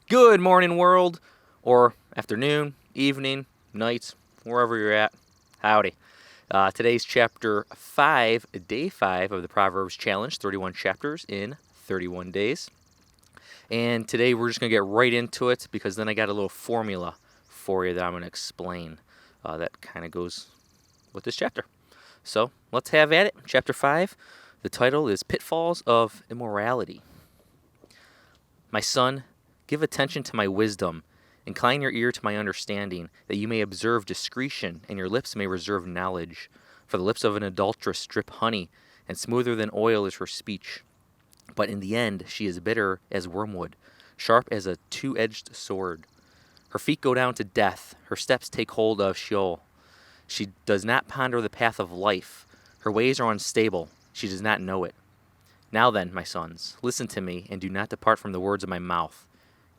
Good morning, world, or afternoon, evening, night, wherever you're at. Howdy. Today's chapter 5, day 5 of the Proverbs Challenge, 31 chapters in 31 days. And today we're just going to get right into it because then I got a little formula for you that I'm going to explain that kind of goes with this chapter. So let's have at it. Chapter 5, the title is Pitfalls of Immorality. My son, give attention to my wisdom. Incline your ear to my understanding, that you may observe discretion, and your lips may reserve knowledge. For the lips of an adulteress drip honey, and smoother than oil is her speech. But in the end she is bitter as wormwood, sharp as a two-edged sword. Her feet go down to death, her steps take hold of Sheol. She does not ponder the path of life. Her ways are unstable, she does not know it. Now then, my sons, listen to me, and do not depart from the words of my mouth.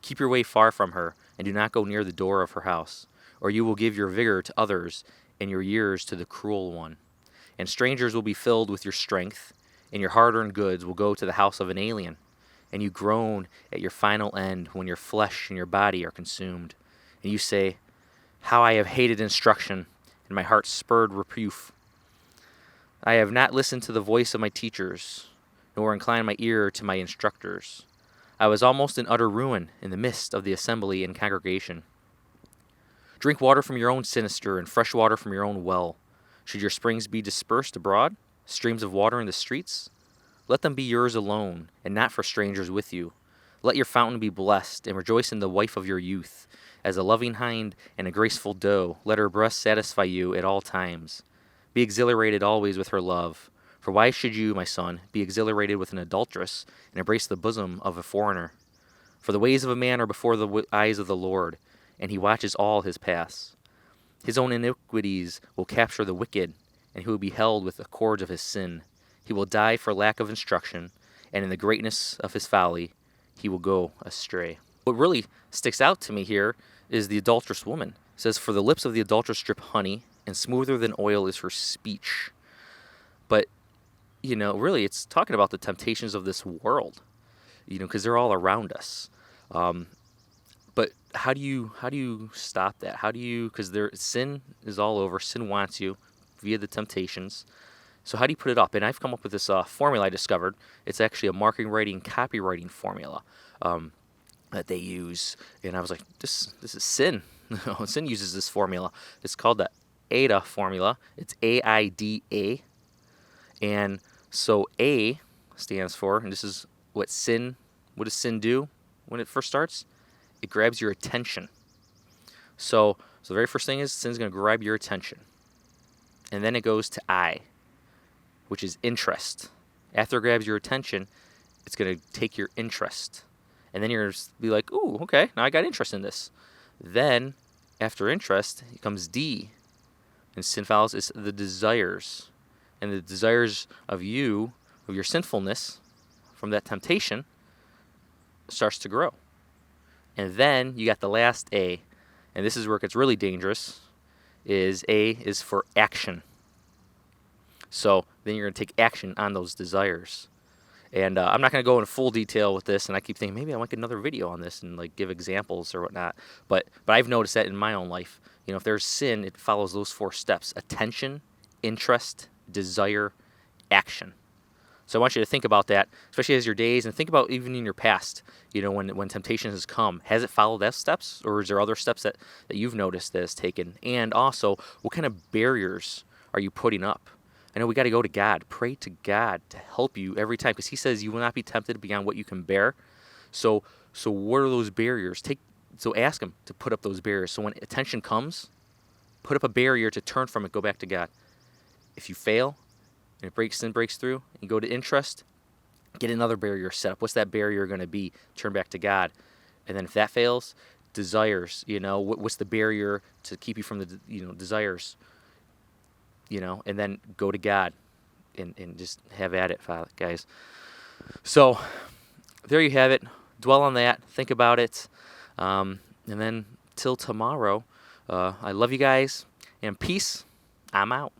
Keep your way far from her, and do not go near the door of her house, or you will give your vigor to others, and your years to the cruel one. And strangers will be filled with your strength, and your hard-earned goods will go to the house of an alien. And you groan at your final end when your flesh and your body are consumed. And you say, how I have hated instruction, and my heart spurred reproof. I have not listened to the voice of my teachers, nor inclined my ear to my instructors. I was almost in utter ruin in the midst of the assembly and congregation. Drink water from your own cistern and fresh water from your own well. Should your springs be dispersed abroad, streams of water in the streets? Let them be yours alone, and not for strangers with you. Let your fountain be blessed, and rejoice in the wife of your youth. As a loving hind and a graceful doe, let her breast satisfy you at all times. Be exhilarated always with her love. For why should you, my son, be exhilarated with an adulteress, and embrace the bosom of a foreigner? For the ways of a man are before the eyes of the Lord, and he watches all his paths. His own iniquities will capture the wicked, and he will be held with the cords of his sin. He will die for lack of instruction, and in the greatness of his folly he will go astray. What really sticks out to me here is the adulterous woman. It says, for the lips of the adulteress drip honey, and smoother than oil is her speech. But really, it's talking about the temptations of this world, because they're all around us. But how do you stop that? Because sin is all over. Sin wants you via the temptations. So how do you put it up? And I've come up with this formula I discovered. It's actually a marketing, copywriting formula that they use. And I was like, this is sin. Sin uses this formula. It's called the AIDA formula. It's AIDA. And so A stands for, and this is what does sin do when it first starts? It grabs your attention. So the very first thing is sin's going to grab your attention. And then it goes to I, which is interest. After it grabs your attention, it's going to take your interest. And then you're going to be like, ooh, okay, now I got interest in this. Then, after interest, it comes D. And sin follows is the desires. And the desires of your sinfulness from that temptation starts to grow. And then you got the last A, and this is where it gets really dangerous, is A is for action. So then you're going to take action on those desires. And I'm not going to go into full detail with this, and I keep thinking maybe I want another video on this and like give examples or whatnot. But I've noticed that in my own life. If there's sin, it follows those 4 steps: attention, interest, desire, action. So I want you to think about that, especially as your days, and think about even in your past, when temptation has come. Has it followed those steps, or is there other steps that you've noticed that it's taken? And also, what kind of barriers are you putting up? I know we got to go to God. Pray to God to help you every time, because he says you will not be tempted beyond what you can bear. So what are those barriers? So ask him to put up those barriers. So when attention comes, put up a barrier to turn from it, go back to God. If you fail, and sin breaks through, and go to interest, get another barrier set up. What's that barrier going to be? Turn back to God. And then if that fails, desires, what's the barrier to keep you from the, desires? And then go to God and just have at it, guys. So there you have it. Dwell on that. Think about it. And then till tomorrow, I love you guys. And peace. I'm out.